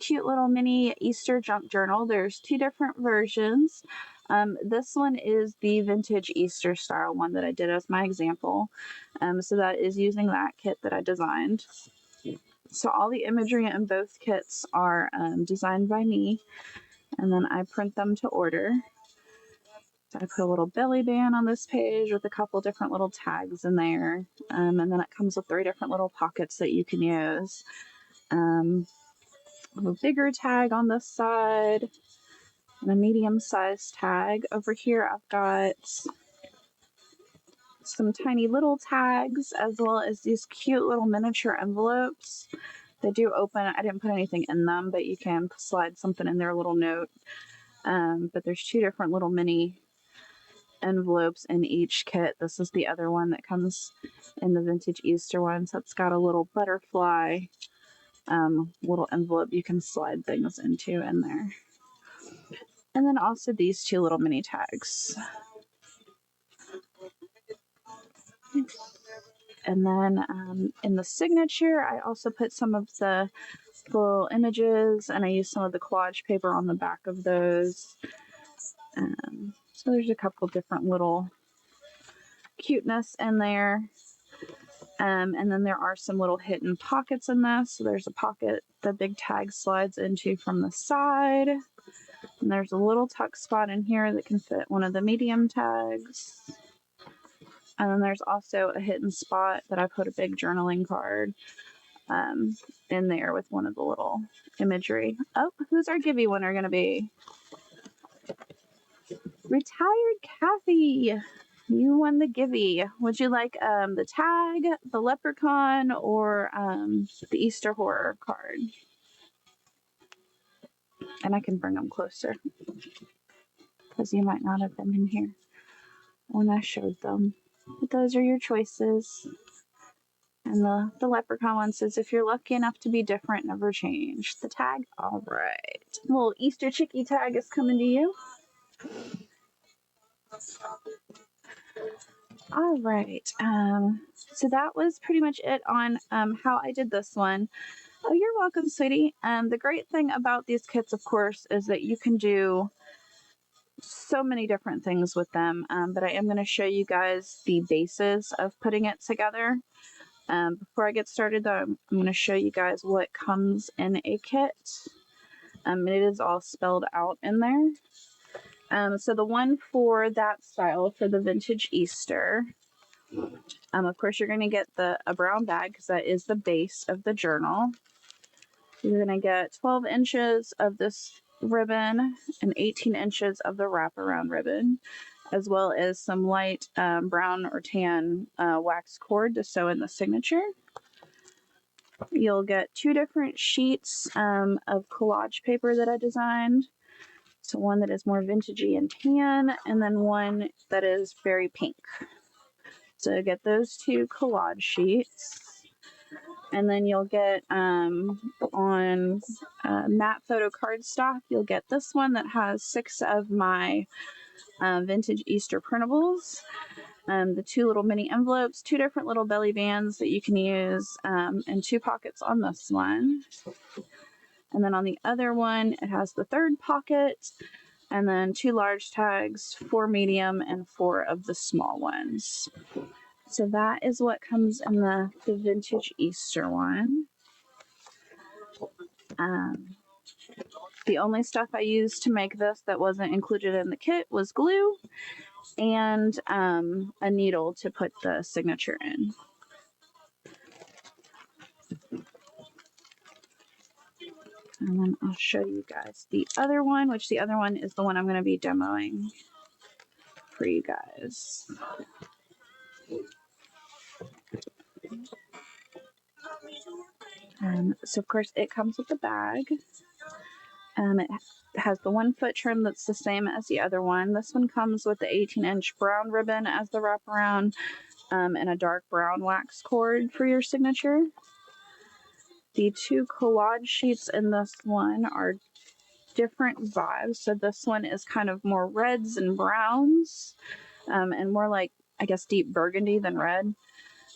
cute little mini Easter junk journal. There's two different versions. This one is the vintage Easter style one that I did as my example. So that is using that kit that I designed. So all the imagery in both kits are designed by me, and then I print them to order. So I put a little belly band on this page with a couple different little tags in there, and then it comes with 3 different little pockets that you can use. A bigger tag on this side and a medium-sized tag. Over here I've got some tiny little tags as well as these cute little miniature envelopes. They do open. I didn't put anything in them, but you can slide something in there, a little note. But there's 2 different little mini envelopes in each kit. This is the other one that comes in the vintage Easter one. So it's got a little butterfly little envelope you can slide things into in there. And then also these 2 little mini tags. And then in the signature, I also put some of the little images, and I used some of the collage paper on the back of those. So there's a couple different little cuteness in there. And then there are some little hidden pockets in this. So there's a pocket the big tag slides into from the side. And there's a little tuck spot in here that can fit one of the medium tags. And then there's also a hidden spot that I put a big journaling card in there with one of the little imagery. Oh, who's our Gibby winner going to be? Retired Kathy. You won the Gibby. Would you like the tag, the leprechaun, or the Easter horror card? And I can bring them closer because you might not have been in here when I showed them. But those are your choices. And the leprechaun one says, if you're lucky enough to be different, never change. The tag? All right. Little Easter chickie tag is coming to you. All right. So that was pretty much it on how I did this one. Oh, you're welcome, sweetie. The great thing about these kits, of course, is that you can do so many different things with them. But I am going to show you guys the bases of putting it together. Before I get started, though, I'm going to show you guys what comes in a kit. It is all spelled out in there. So the one for that style, for the vintage Easter, of course, you're going to get a brown bag because that is the base of the journal. You're going to get 12 inches of this ribbon and 18 inches of the wraparound ribbon, as well as some light brown or tan wax cord to sew in the signature. You'll get 2 different sheets of collage paper that I designed. So one that is more vintagey and tan, and then one that is very pink. So get those 2 collage sheets. And then you'll get on matte photo cardstock, you'll get this one that has 6 of my vintage Easter printables. The 2 little mini envelopes, 2 different little belly bands that you can use, and 2 pockets on this one. And then on the other one, it has the 3rd pocket, and then 2 large tags, 4 medium, and 4 of the small ones. So that is what comes in the vintage Easter one. The only stuff I used to make this that wasn't included in the kit was glue and a needle to put the signature in. And then I'll show you guys the other one, which the other one is the one I'm going to be demoing for you guys. So of course it comes with a bag. It has the 1 foot trim that's the same as the other one. This one comes with the 18-inch brown ribbon as the wraparound and a dark brown wax cord for your signature. The 2 collage sheets in this one are different vibes. So this one is kind of more reds and browns and more like, I guess, deep burgundy than red.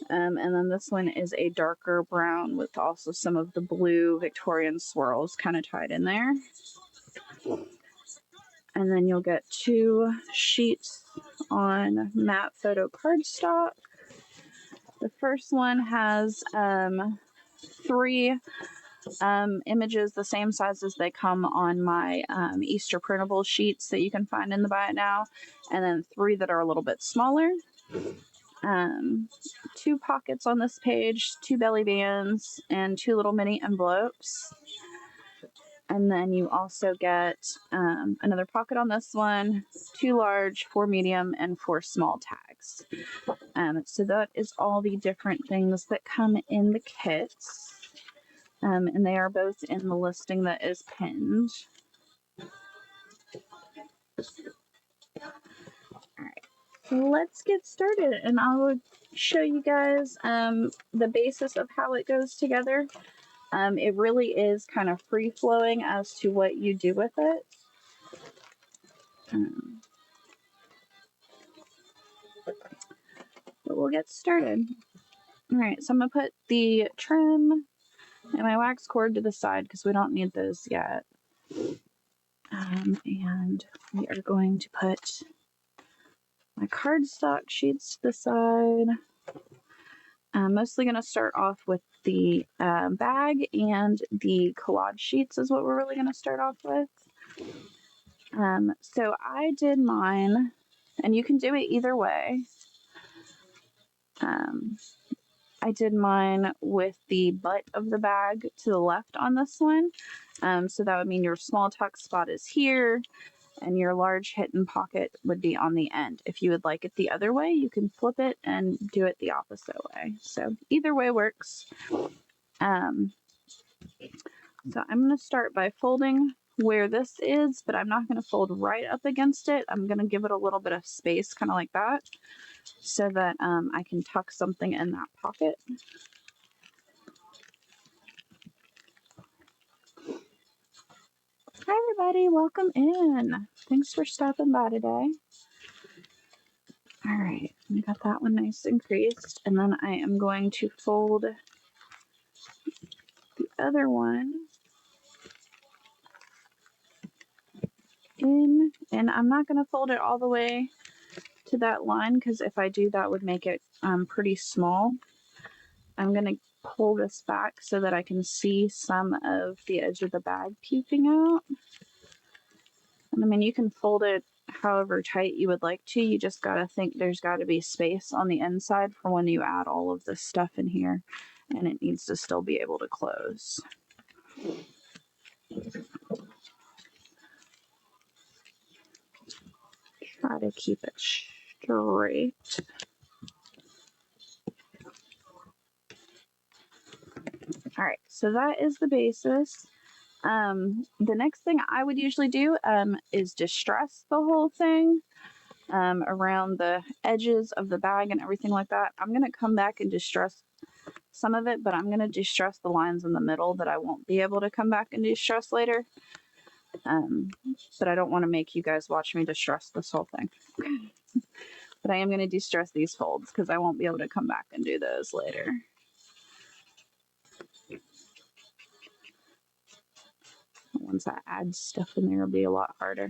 And then this one is a darker brown with also some of the blue Victorian swirls kind of tied in there. And then you'll get 2 sheets on matte photo cardstock. The first one has 3 images the same size as they come on my Easter printable sheets that you can find in the Buy It Now, and then 3 that are a little bit smaller. 2 pockets on this page, 2 belly bands, and 2 little mini envelopes. And then you also get another pocket on this one, 2 large, 4 medium, and 4 small tags. So that is all the different things that come in the kits. And they are both in the listing that is pinned. All right, so let's get started, and I'll show you guys the basis of how it goes together. It really is kind of free-flowing as to what you do with it. But we'll get started. All right, so I'm going to put the trim and my wax cord to the side because we don't need those yet. And we are going to put my cardstock sheets to the side. I'm mostly going to start off with the bag, and the collage sheets is what we're really going to start off with. So I did mine, and you can do it either way. I did mine with the butt of the bag to the left on this one. So that would mean your small tuck spot is here, and your large hidden pocket would be on the end. If you would like it the other way, you can flip it and do it the opposite way. So either way works. So I'm going to start by folding where this is, but I'm not going to fold right up against it. I'm going to give it a little bit of space, kind of like that, so that I can tuck something in that pocket. Hi everybody, welcome in. Thanks for stopping by today. All right, we got that one nice and creased, and then I am going to fold the other one in, and I'm not going to fold it all the way to that line because if I do, that would make it pretty small. I'm going to pull this back so that I can see some of the edge of the bag peeping out. And I mean, you can fold it however tight you would like to. You just got to think there's got to be space on the inside for when you add all of this stuff in here, and it needs to still be able to close. Try to keep it straight. All right, so that is the basis. The next thing I would usually do is distress the whole thing around the edges of the bag and everything like that. I'm going to come back and distress some of it, but I'm going to distress the lines in the middle that I won't be able to come back and distress later. But I don't want to make you guys watch me distress this whole thing. But I am going to distress these folds because I won't be able to come back and do those later. Once I add stuff in there, it'll be a lot harder.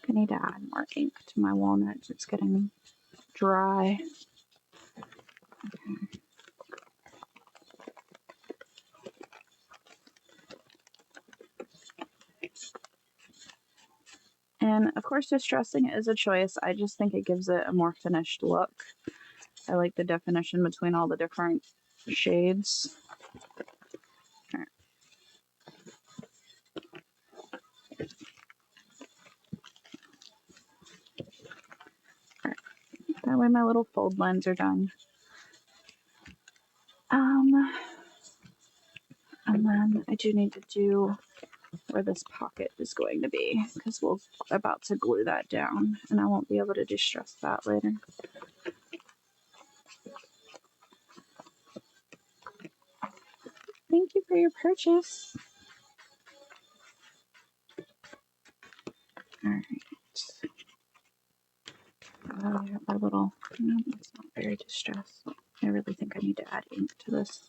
I need to add more ink to my walnut. It's getting dry. Okay. And of course, distressing is a choice. I just think it gives it a more finished look. I like the definition between all the different shades. All right. All right. That way my little fold lines are done. And then I do need to do where this pocket is going to be because we're about to glue that down and I won't be able to distress that later. Thank you for your purchase. All right. our little, no, it's not very distressed. I really think I need to add ink to this.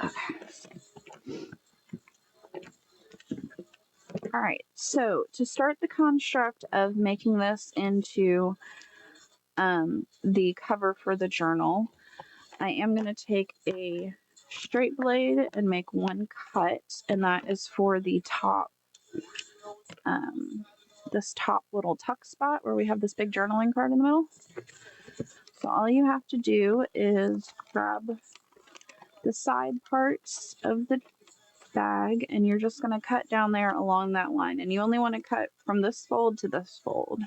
Okay. All right, so to start the construct of making this into the cover for the journal, I am going to take a straight blade and make one cut, and that is for the top, this top little tuck spot where we have this big journaling card in the middle. So all you have to do is grab the side parts of the bag, and you're just going to cut down there along that line, and you only want to cut from this fold to this fold.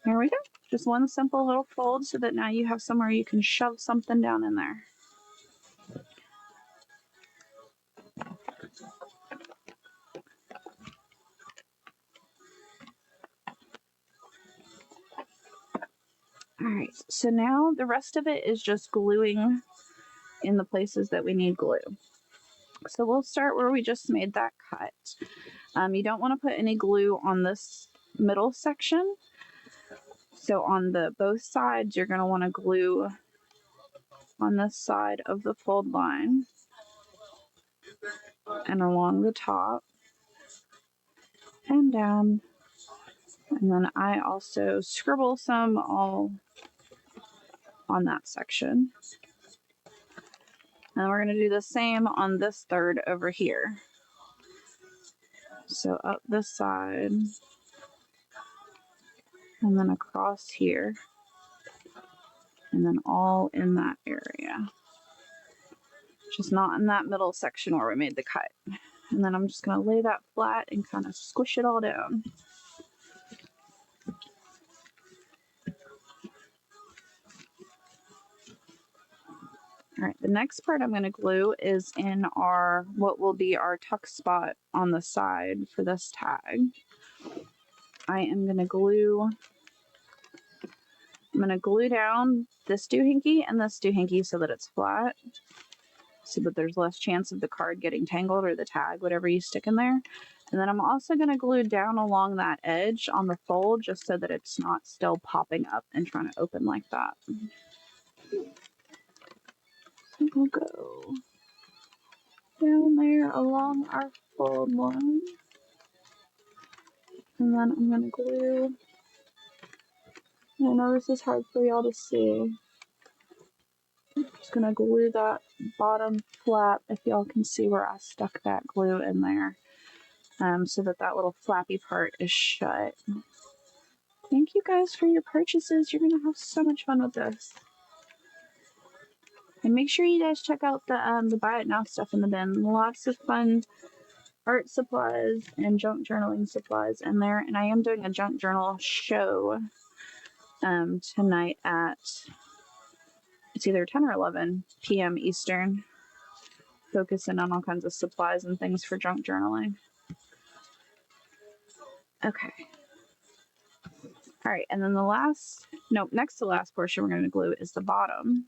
There we go. Just one simple little fold so that now you have somewhere you can shove something down in there. Alright, so now the rest of it is just gluing in the places that we need glue. So we'll start where we just made that cut. You don't want to put any glue on this middle section. So on the both sides, you're going to want to glue on this side of the fold line and along the top and down. And then I also scribble some all on that section. And we're going to do the same on this third over here. So up this side and then across here and then all in that area. Just not in that middle section where we made the cut. And then I'm just going to lay that flat and kind of squish it all down. All right, the next part I'm going to glue is in our, what will be our tuck spot on the side for this tag. I am going to glue, down this doohickey and this doohickey so that it's flat, so that there's less chance of the card getting tangled or the tag, whatever you stick in there. And then I'm also going to glue down along that edge on the fold just so that it's not still popping up and trying to open like that. So we'll go down there along our fold line. And then I'm going to glue. I know this is hard for y'all to see. I'm just going to glue that bottom flap, if y'all can see where I stuck that glue in there, so that that little flappy part is shut. Thank you guys for your purchases. You're going to have so much fun with this. And make sure you guys check out the Buy It Now stuff in the bin. Lots of fun art supplies and junk journaling supplies in there. And I am doing a junk journal show tonight at, it's either 10 or 11 p.m. Eastern, focusing on all kinds of supplies and things for junk journaling. Okay. All right, and then the last, nope, next to last portion we're going to glue is the bottom.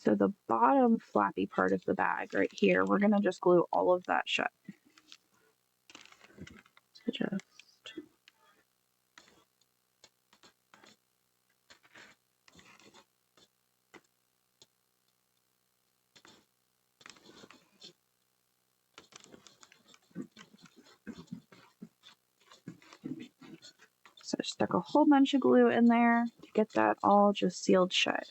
So the bottom flappy part of the bag right here, we're going to just glue all of that shut. So just so I stuck a whole bunch of glue in there to get that all just sealed shut.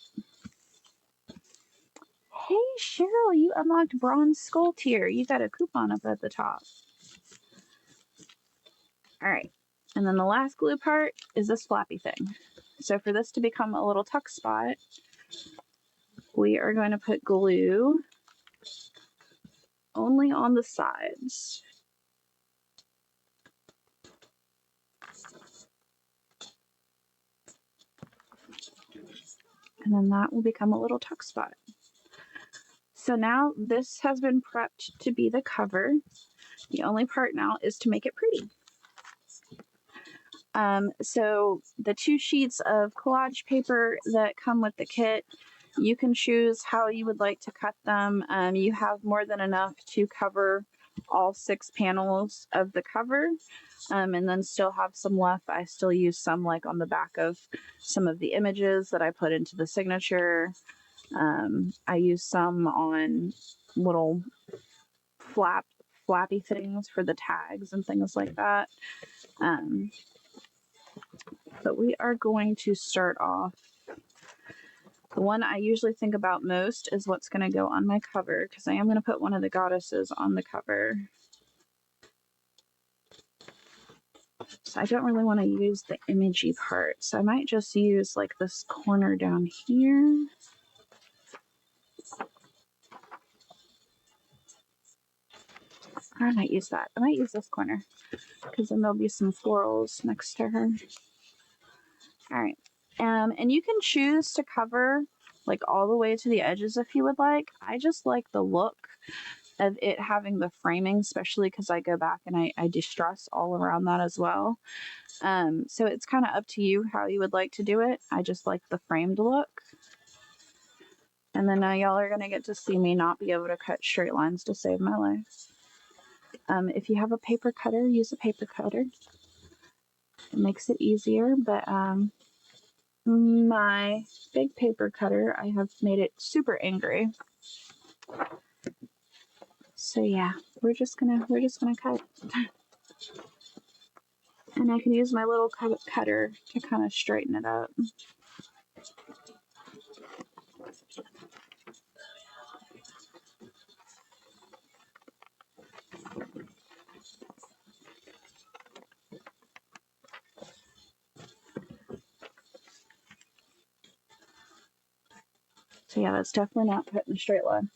Hey Cheryl, you unlocked Bronze Skull tier. You got a coupon up at the top. All right, and then the last glue part is this flappy thing. So for this to become a little tuck spot, we are going to put glue only on the sides. And then that will become a little tuck spot. So now this has been prepped to be the cover. The only part now is to make it pretty. So the 2 sheets of collage paper that come with the kit, you can choose how you would like to cut them. You have more than enough to cover all 6 panels of the cover, and then still have some left. I still use some like on the back of some of the images that I put into the signature. I use some on little flappy things for the tags and things like that. But we are going to start off. The one I usually think about most is what's going to go on my cover, because I am going to put one of the goddesses on the cover. So I don't really want to use the imagey part, so I might just use like this corner down here. Or I might use that. I might use this corner, because then there'll be some florals next to her. All right. And you can choose to cover like all the way to the edges if you would like. I just like the look of it having the framing, especially because I go back and I distress all around that as well. So it's kind of up to you how you would like to do it. I just like the framed look. And then now y'all are going to get to see me not be able to cut straight lines to save my life. If you have a paper cutter, use a paper cutter. It makes it easier, but my big paper cutter, I have made it super angry. So yeah, we're just gonna cut. And I can use my little cutter to kind of straighten it up. So yeah, that's definitely not cut in a straight line.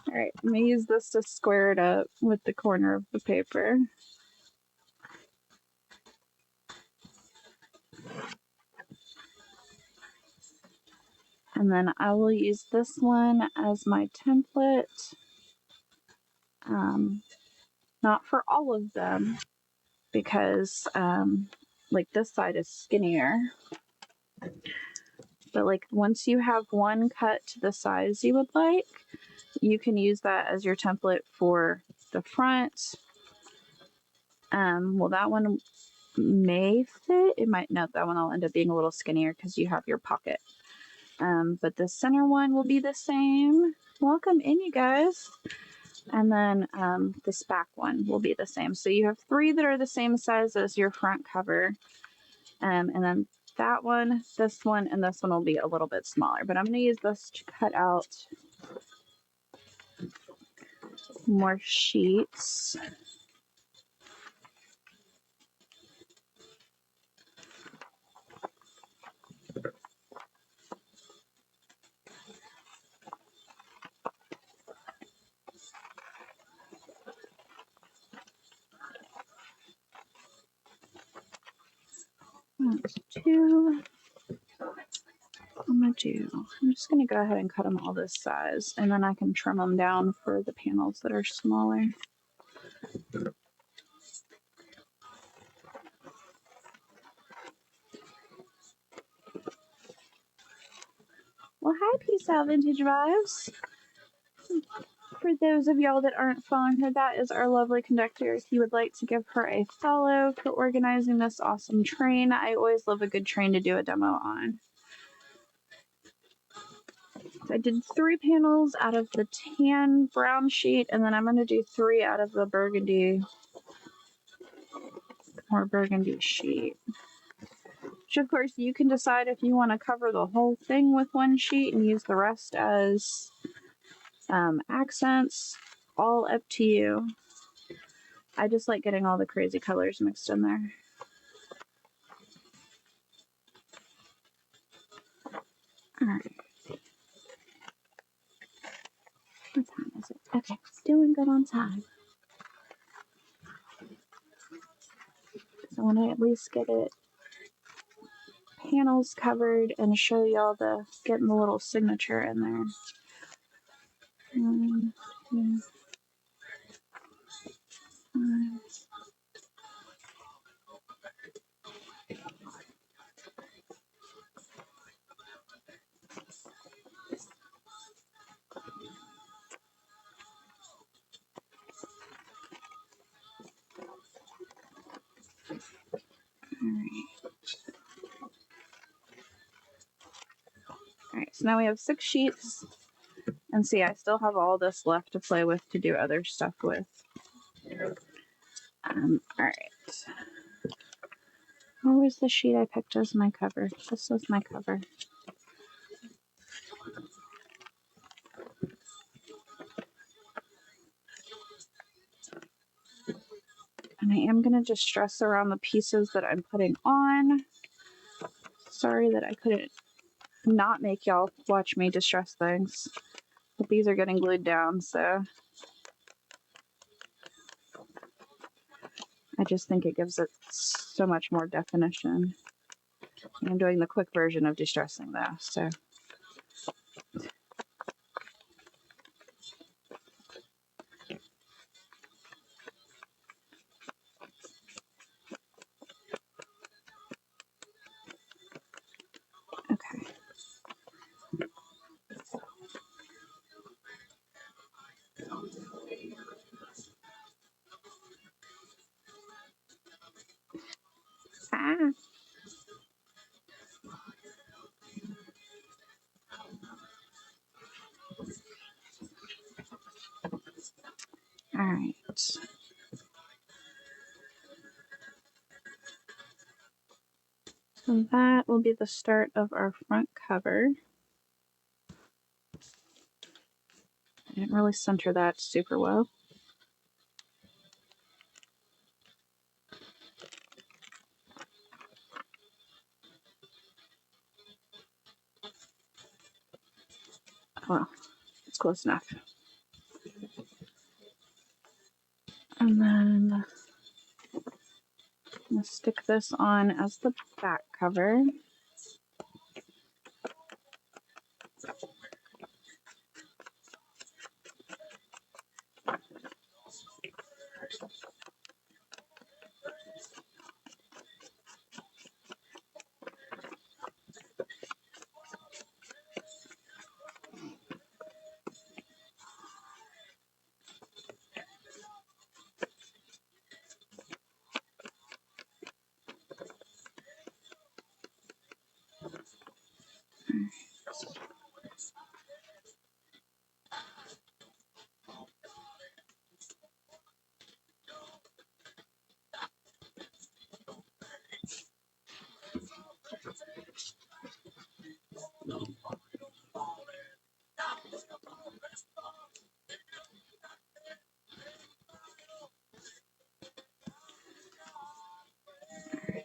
All right, I'm gonna use this to square it up with the corner of the paper. And then I will use this one as my template. Not for all of them, because like this side is skinnier. But like once you have one cut to the size you would like, you can use that as your template for the front. Well, that one may fit. It might not. That one will end up being a little skinnier because you have your pocket. But the center one will be the same. Welcome in, you guys. And then this back one will be the same. So you have 3 that are the same size as your front cover. And then that one, this one, and this one will be a little bit smaller. But I'm going to use this to cut out more sheets. That's 2. I'm just going to go ahead and cut them all this size, and then I can trim them down for the panels that are smaller. Well, hi, Peace Out Vintage Vibes. For those of y'all that aren't following her, that is our lovely conductor. If you would like to give her a follow for organizing this awesome train, I always love a good train to do a demo on. So I did 3 panels out of the tan brown sheet, and then I'm going to do 3 out of the burgundy sheet. Which, of course, you can decide if you want to cover the whole thing with one sheet and use the rest as accents. All up to you. I just like getting all the crazy colors mixed in there. Alright. What time is it? Okay, doing good on time. So I want to at least get it panels covered and show y'all the getting the little signature in there. 1, 2, 5, so now we have 6 sheets. And see, I still have all this left to play with to do other stuff with. All right. Where was the sheet I picked as my cover? This was my cover. And I am going to just distress around the pieces that I'm putting on. Sorry that I couldn't not make y'all watch me distress things. But these are getting glued down, so I just think it gives it so much more definition. I'm doing the quick version of distressing though, so. Okay. Ah. All right. So that will be the start of our front cover. I didn't really center that super well. Well, it's close enough. And then I'm going to stick this on as the back cover.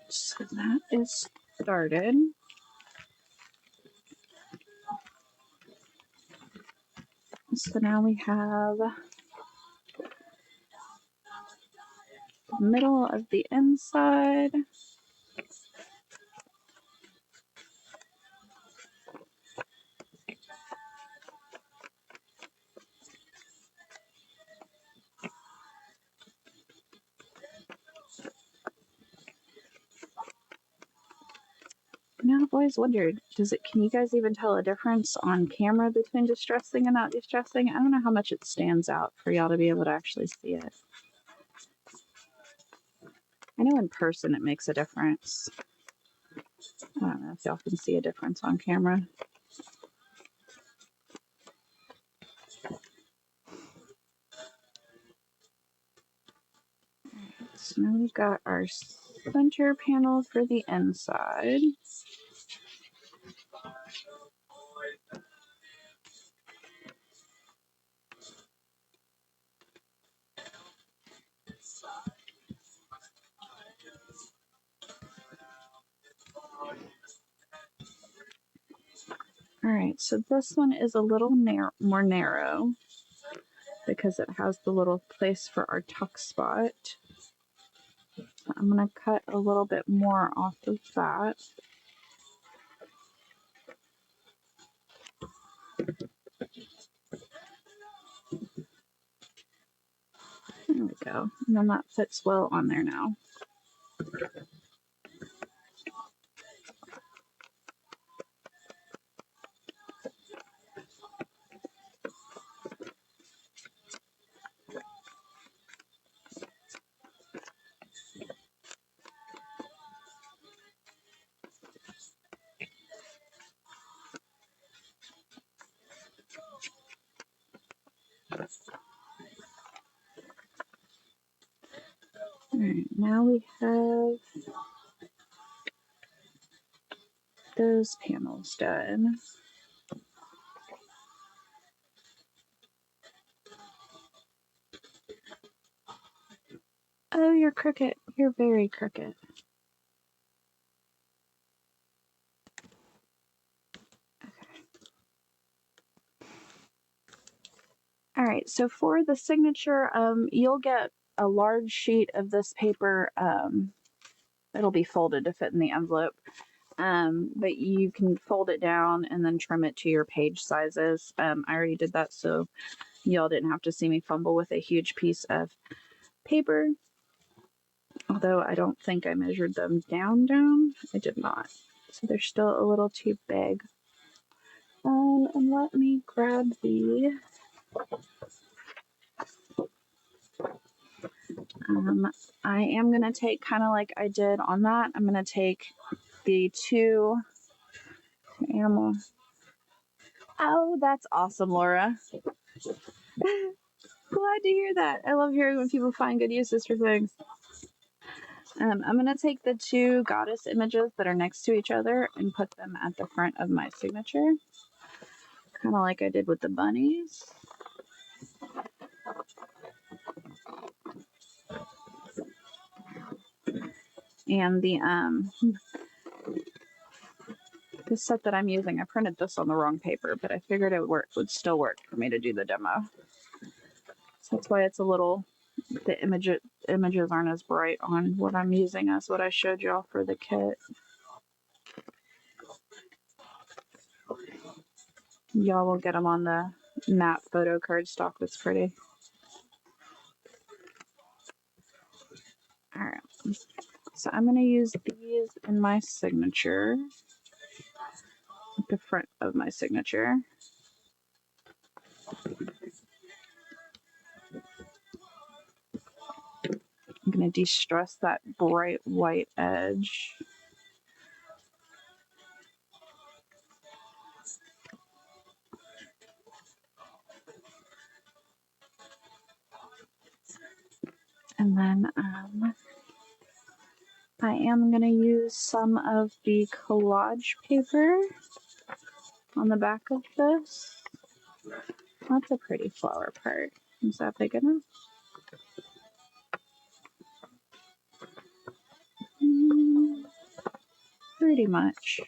So that is started. So now we have the middle of the inside. Now I've always wondered, can you guys even tell a difference on camera between distressing and not distressing? I don't know how much it stands out for y'all to be able to actually see it. I know in person it makes a difference. I don't know if y'all can see a difference on camera. So now we've got our center panel for the inside. All right, so this one is a little more narrow because it has the little place for our tuck spot. I'm going to cut a little bit more off of that. There we go. And then that fits well on there now. Alright, now we have those panels done. Oh, you're crooked. You're very crooked. All right, so for the signature, you'll get a large sheet of this paper. It'll be folded to fit in the envelope, but you can fold it down and then trim it to your page sizes. I already did that, so y'all didn't have to see me fumble with a huge piece of paper. Although I don't think I measured them down. I did not. So they're still a little too big. And let me grab the I am going to take, kind of like I did on that, I'm going to take the two animal. Oh, that's awesome, Laura. Glad to hear that. I love hearing when people find good uses for things. I'm going to take the two goddess images that are next to each other and put them at the front of my signature. Kind of like I did with the bunnies. And the set that I'm using, I printed this on the wrong paper, but I figured it would still work for me to do the demo. So that's why it's a little, the images aren't as bright on what I'm using as what I showed y'all for the kit. Y'all will get them on the matte photo cardstock that's pretty. All right, so I'm going to use these in my signature, at the front of my signature. I'm going to de-stress that bright white edge. And then I am going to use some of the collage paper on the back of this. That's a pretty flower part. Is that big enough? Pretty much.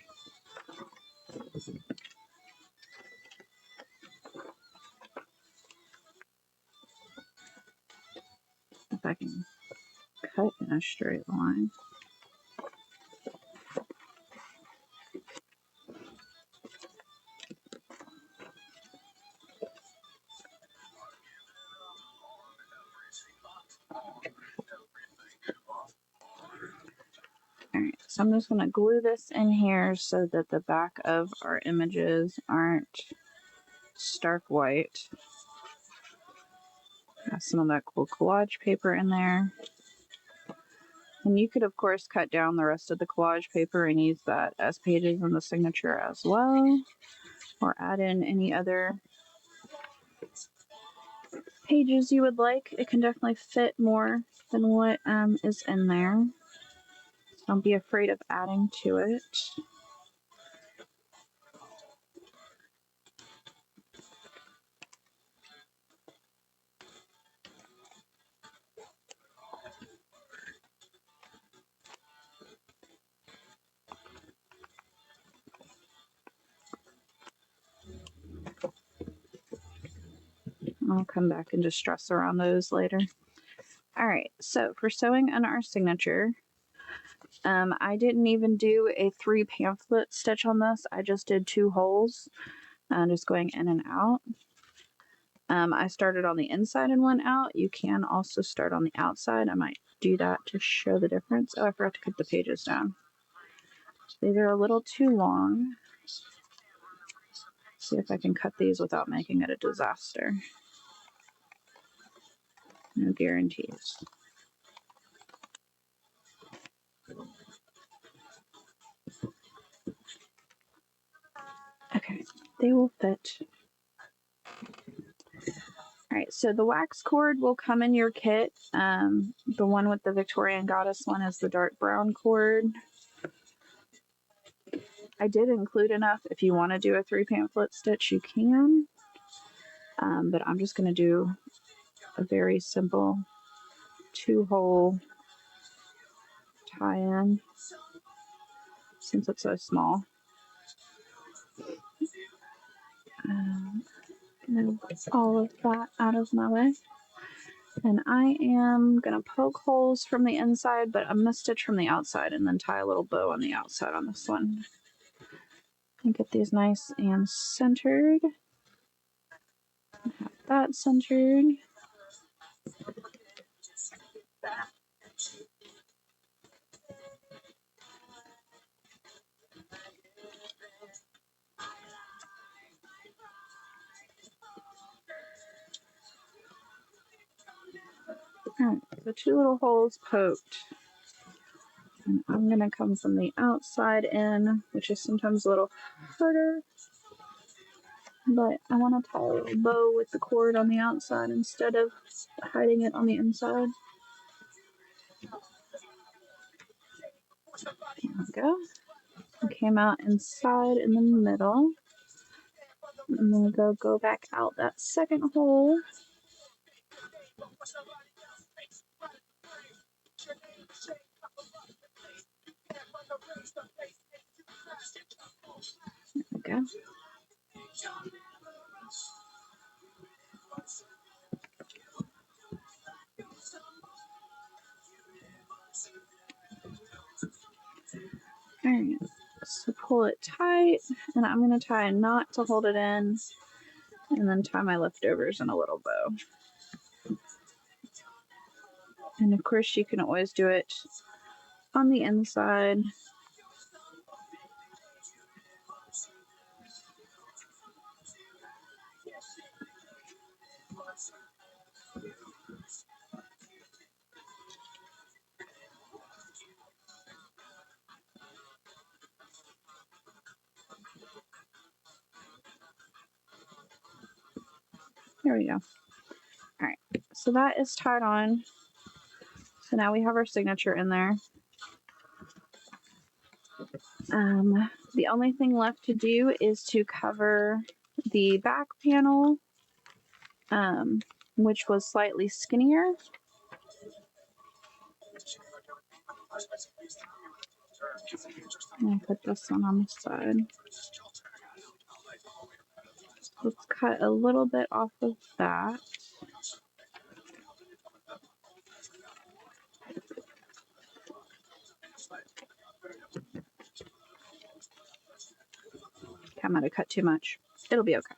If I can cut in a straight line. Alright, so I'm just going to glue this in here so that the back of our images aren't stark white. Got some of that cool collage paper in there. And you could, of course, cut down the rest of the collage paper and use that as pages in the signature as well. Or add in any other pages you would like. It can definitely fit more than what is in there. So don't be afraid of adding to it. I'll come back and just stress around those later. All right, so for sewing on our signature, I didn't even do a 3 pamphlet stitch on this. I just did 2 holes, just going in and out. I started on the inside and went out. You can also start on the outside. I might do that to show the difference. Oh, I forgot to cut the pages down. These are a little too long. See if I can cut these without making it a disaster. No guarantees. Okay, they will fit. All All right, so the wax cord will come in your kit. The one with the Victorian goddess one is the dark brown cord. I did include enough. If you want to do a 3 pamphlet stitch, you can. But I'm just going to do a very simple 2-hole tie-in since it's so small. Move all of that out of my way. And I am going to poke holes from the inside, but I'm going to stitch from the outside and then tie a little bow on the outside on this one. And get these nice and centered. Have that centered. Alright, so 2 little holes poked. And I'm going to come from the outside in, which is sometimes a little harder. But I want to tie a little bow with the cord on the outside instead of hiding it on the inside. There we go. I came out inside in the middle. I'm going to go back out that second hole. There we go. Alright, so pull it tight, and I'm going to tie a knot to hold it in, and then tie my leftovers in a little bow. And of course, you can always do it on the inside. There we go. All right, so that is tied on. So now we have our signature in there. The only thing left to do is to cover the back panel, which was slightly skinnier. I'm going to put this one on the side. Let's cut a little bit off of that. I might have cut too much. It'll be okay.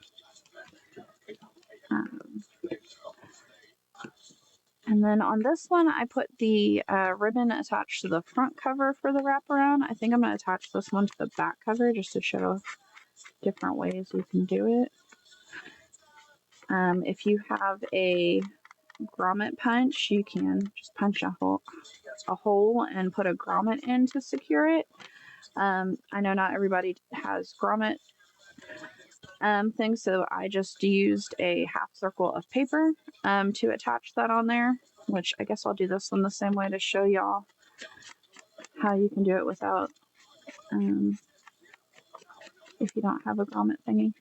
And then on this one, I put the ribbon attached to the front cover for the wraparound. I think I'm going to attach this one to the back cover just to show different ways you can do it. If you have a grommet punch, you can just punch a hole and put a grommet in to secure it. I know not everybody has grommet things, so I just used a half circle of paper to attach that on there, which I guess I'll do this one the same way to show y'all how you can do it without, if you don't have a grommet thingy.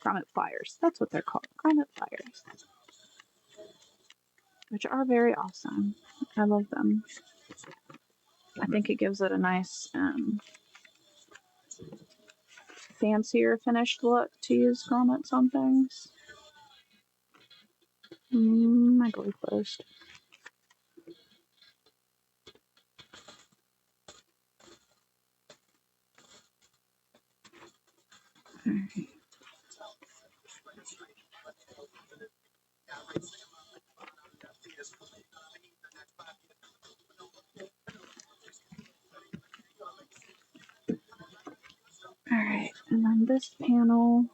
Grommet pliers, that's what they're called, grommet pliers, which are very awesome. I love them. I think it gives it a nice fancier finished look to use grommets on things. My glue closed. Alright. Alright, and then this panel.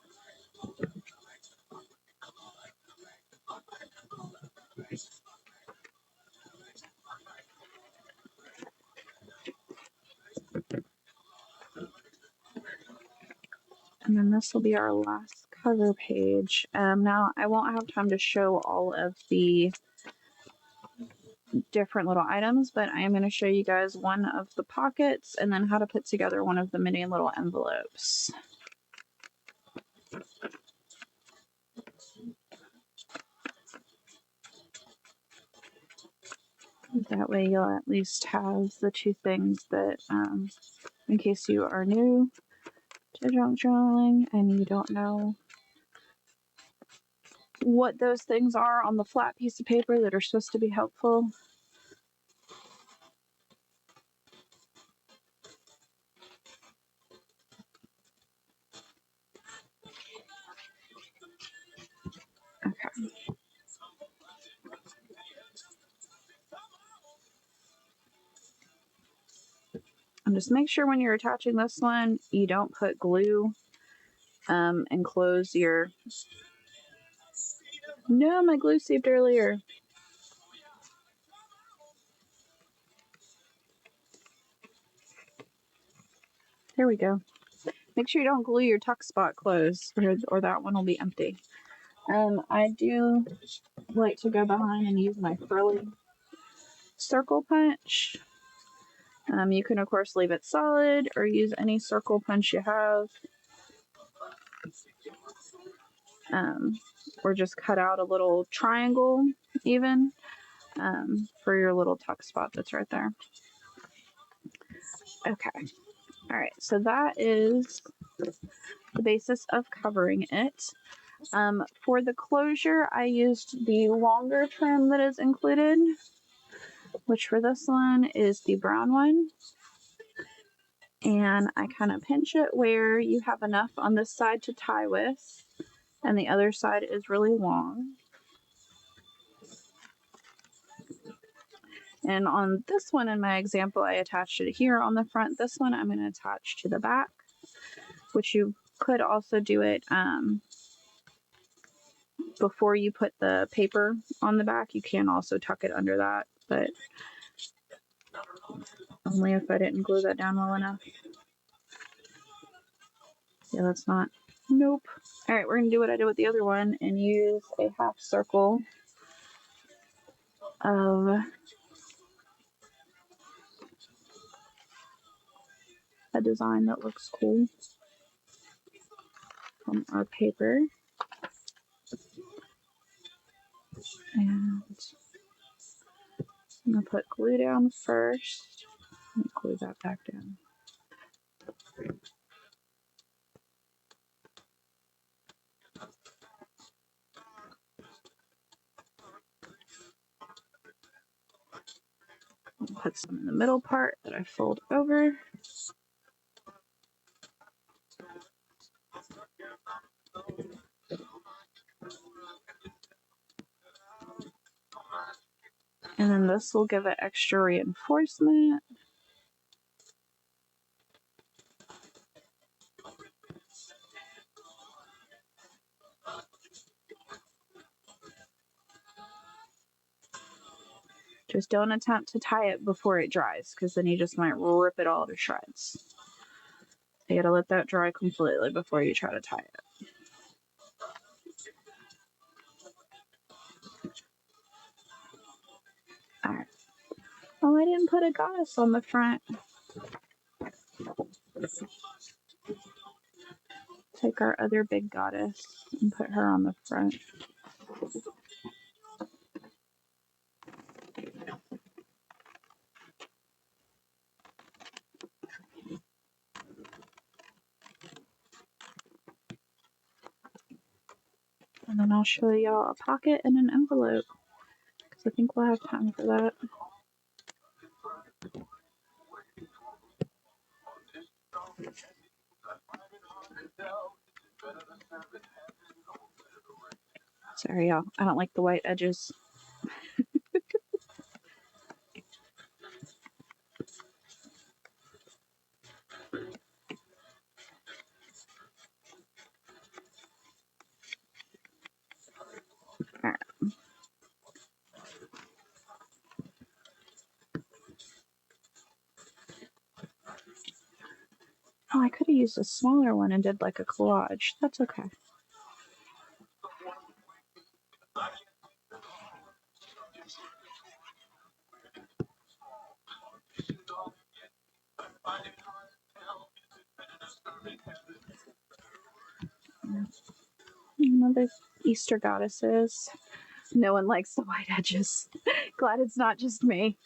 And then this will be our last cover page. Now I won't have time to show all of the different little items, but I am going to show you guys one of the pockets and then how to put together one of the mini little envelopes. That way you'll at least have the two things that, in case you are new to junk journaling and you don't know what those things are on the flat piece of paper that are supposed to be helpful. Okay. And just make sure when you're attaching this one, you don't put glue and close your... No, my glue seeped earlier. There we go. Make sure you don't glue your tuck spot closed or that one will be empty. I do like to go behind and use my frilly circle punch. You can of course leave it solid or use any circle punch you have. Or just cut out a little triangle even for your little tuck spot that's right there. Okay. All right, so that is the basis of covering it. For the closure, I used the longer trim that is included, which for this one is the brown one. And I kind of pinch it where you have enough on this side to tie with, and the other side is really long. And on this one in my example, I attached it here on the front. This one I'm going to attach to the back, which you could also do it before you put the paper on the back. You can also tuck it under that, but only if I didn't glue that down well enough. Yeah, that's not. Nope. All right, we're going to do what I did with the other one and use a half circle of a design that looks cool from our paper. And I'm going to put glue down first. Let me glue that back down. I'll put some in the middle part that I fold over. And then this will give it extra reinforcement. Just don't attempt to tie it before it dries, because then you just might rip it all to shreds. You gotta let that dry completely before you try to tie it. Alright. Oh, I didn't put a goddess on the front. Take our other big goddess and put her on the front. And then I'll show y'all a pocket and an envelope, because I think we'll have time for that. Sorry, y'all. I don't like the white edges. Alright. Oh, I could have used a smaller one and did like a collage. That's okay. Another Easter goddesses. No one likes the white edges. Glad it's not just me.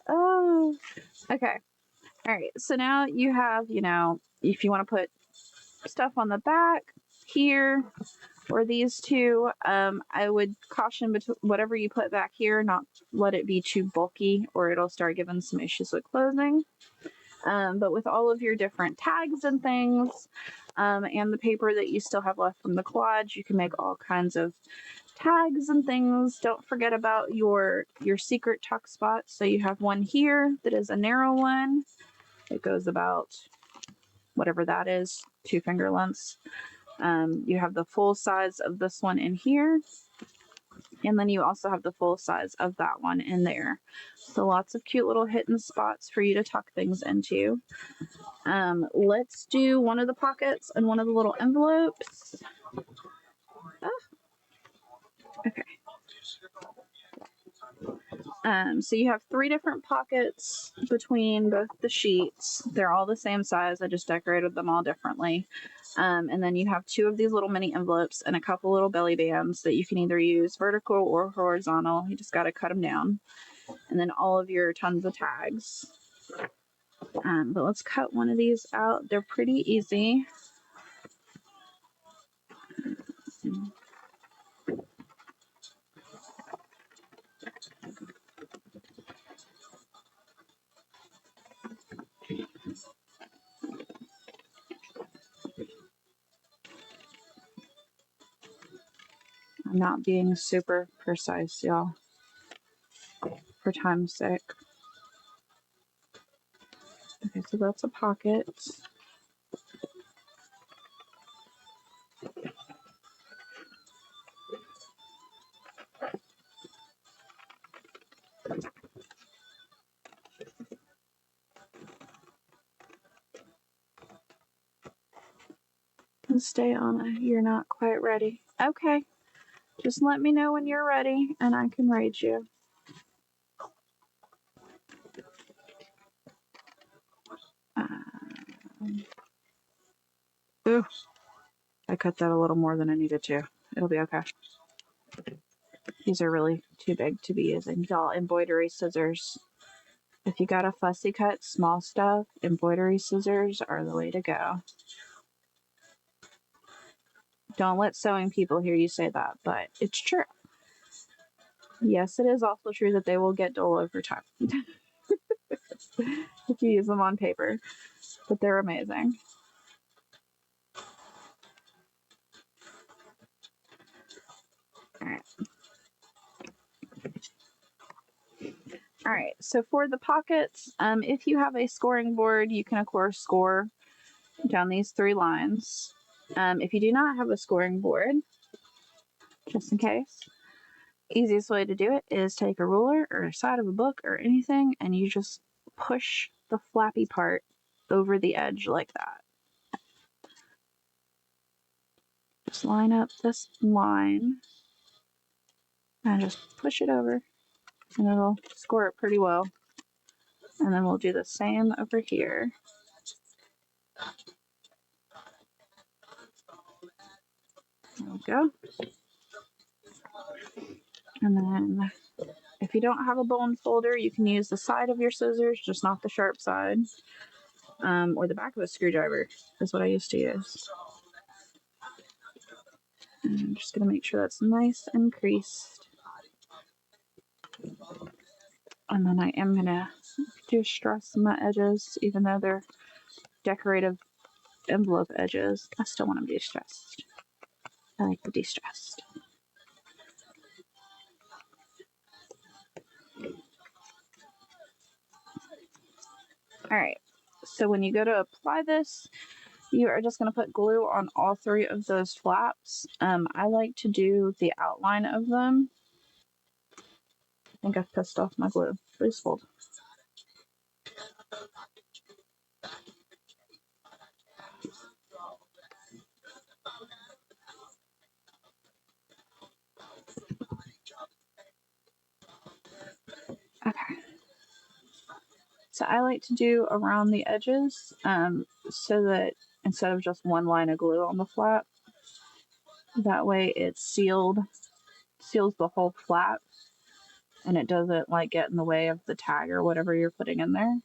Oh, okay. All right. So now you have, if you want to put stuff on the back here or these two, I would caution whatever you put back here, not let it be too bulky or it'll start giving some issues with closing. But with all of your different tags and things, and the paper that you still have left from the collage, you can make all kinds of tags and things. Don't forget about your secret tuck spots. So you have one here that is a narrow one. It goes about whatever that is, 2 finger lengths. You have the full size of this one in here. And then you also have the full size of that one in there. So lots of cute little hidden spots for you to tuck things into. Let's do one of the pockets and one of the little envelopes. Okay. So you have 3 different pockets between both the sheets. They're all the same size. I just decorated them all differently. And then you have 2 of these little mini envelopes and a couple little belly bands that you can either use vertical or horizontal. You just got to cut them down. And then all of your tons of tags. But let's cut one of these out. They're pretty easy. I'm not being super precise, y'all, for time's sake. Okay, so that's a pocket. And stay on it. You're not quite ready. Okay. Just let me know when you're ready and I can raid you. Ooh, I cut that a little more than I needed to. It'll be okay. These are really too big to be using. Y'all, embroidery scissors. If you got a fussy cut, small stuff, embroidery scissors are the way to go. Don't let sewing people hear you say that, but it's true. Yes, it is also true that they will get dull over time if you use them on paper, but they're amazing. All right. All right, so for the pockets, if you have a scoring board, you can of course score down these 3 lines. If you do not have a scoring board, just in case, easiest way to do it is take a ruler or a side of a book or anything and you just push the flappy part over the edge like that. Just line up this line and just push it over and it'll score it pretty well. And then we'll do the same over here. There we go. And then if you don't have a bone folder, you can use the side of your scissors, just not the sharp side, or the back of a screwdriver is what I used to use. And I'm just going to make sure that's nice and creased. And then I am going to de-stress my edges, even though they're decorative envelope edges. I still want them de-stressed. I like the de-stressed. All right, so when you go to apply this, you are just going to put glue on all 3 of those flaps. I like to do the outline of them. I think I've pissed off my glue. Please hold. So I like to do around the edges, so that instead of just one line of glue on the flap, that way it's seals the whole flap, and it doesn't like get in the way of the tag or whatever you're putting in there.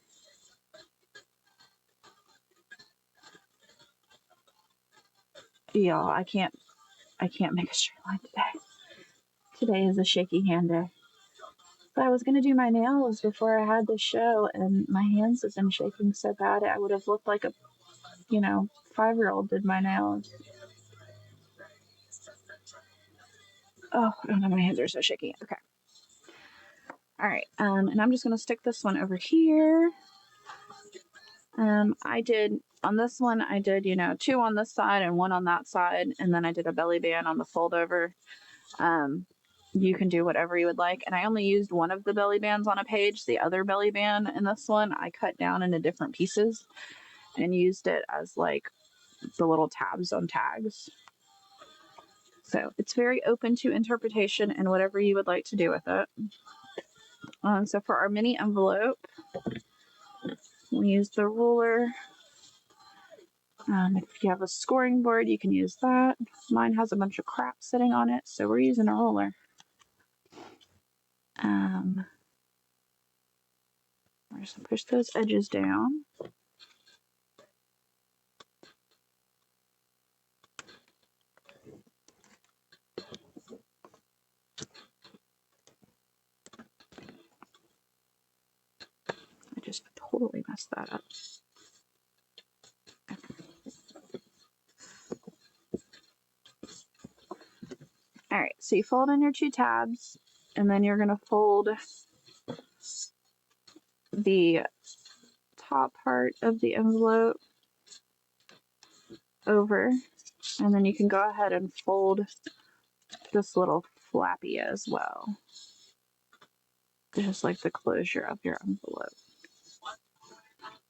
Y'all, I can't make a straight line today. Today is a shaky hand day. But I was gonna do my nails before I had the show, and my hands have been shaking so bad I would have looked like a 5-year-old did my nails. Oh, I don't know, my hands are so shaky. Okay. All right, and I'm just gonna stick this one over here. I did on this one, I did 2 on this side and 1 on that side, and then I did a belly band on the fold over. You can do whatever you would like, and I only used one of the belly bands on a page. The other belly band in this one I cut down into different pieces and used it as like the little tabs on tags. So it's very open to interpretation and whatever you would like to do with it. So for our mini envelope, we use the ruler. If you have a scoring board, you can use that. Mine has a bunch of crap sitting on it, so we're using a ruler. We're just gonna push those edges down. I just totally messed that up. All right, so you fold in your 2 tabs, and then you're gonna fold the top part of the envelope over, and then you can go ahead and fold this little flappy as well, just like the closure of your envelope.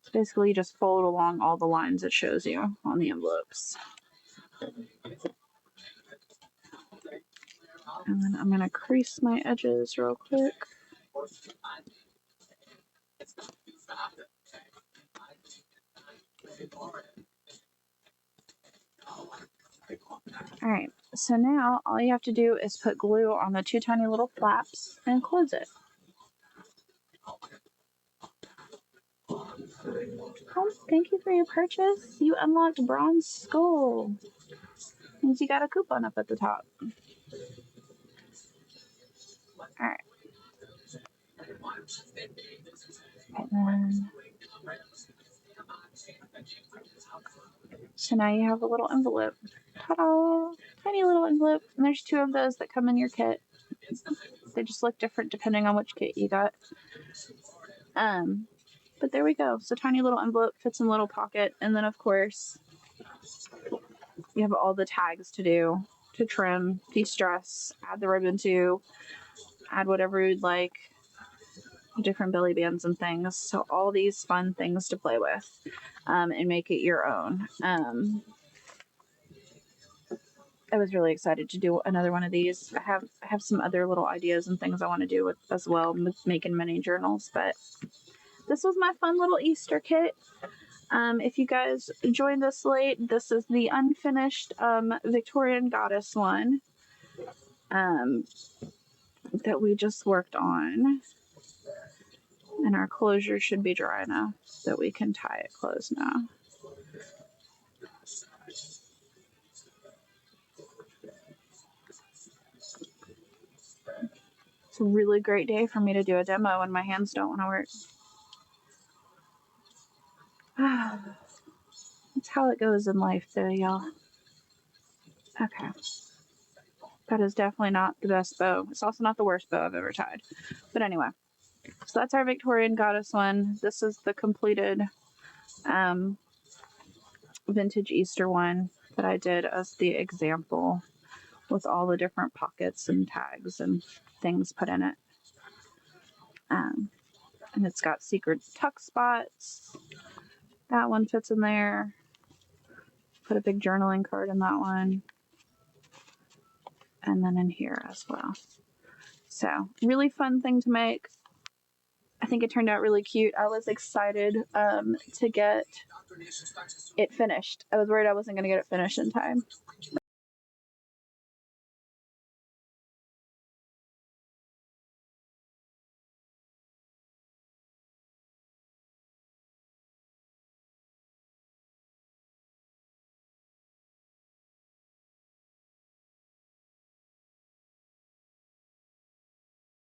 So basically, you just fold along all the lines it shows you on the envelopes. And then I'm going to crease my edges real quick. Alright, so now all you have to do is put glue on the 2 tiny little flaps and close it. Oh, thank you for your purchase. You unlocked Bronze Skull. Means you got a coupon up at the top. Alright. And then, so now you have a little envelope. Ta-da! Tiny little envelope. And there's 2 of those that come in your kit. They just look different depending on which kit you got. But there we go. So tiny little envelope fits in a little pocket. And then of course, you have all the tags to do, to trim, de-stress, add the ribbon to, add whatever you'd like, different belly bands and things. So all these fun things to play with, and make it your own. I was really excited to do another one of these. I have some other little ideas and things I want to do with as well, with making mini journals, but this was my fun little Easter kit. If you guys joined us late, this is the unfinished Victorian goddess one that we just worked on. And our closure should be dry enough that we can tie it closed now. It's a really great day for me to do a demo when my hands don't want to work. That's how it goes in life though, y'all. Okay. That is definitely not the best bow. It's also not the worst bow I've ever tied. But anyway, so that's our Victorian goddess one. This is the completed vintage Easter one that I did as the example with all the different pockets and tags and things put in it. And it's got secret tuck spots. That one fits in there. Put a big journaling card in that one. And then in here as well. So, really fun thing to make. I think it turned out really cute. I was excited to get it finished. I was worried I wasn't going to get it finished in time.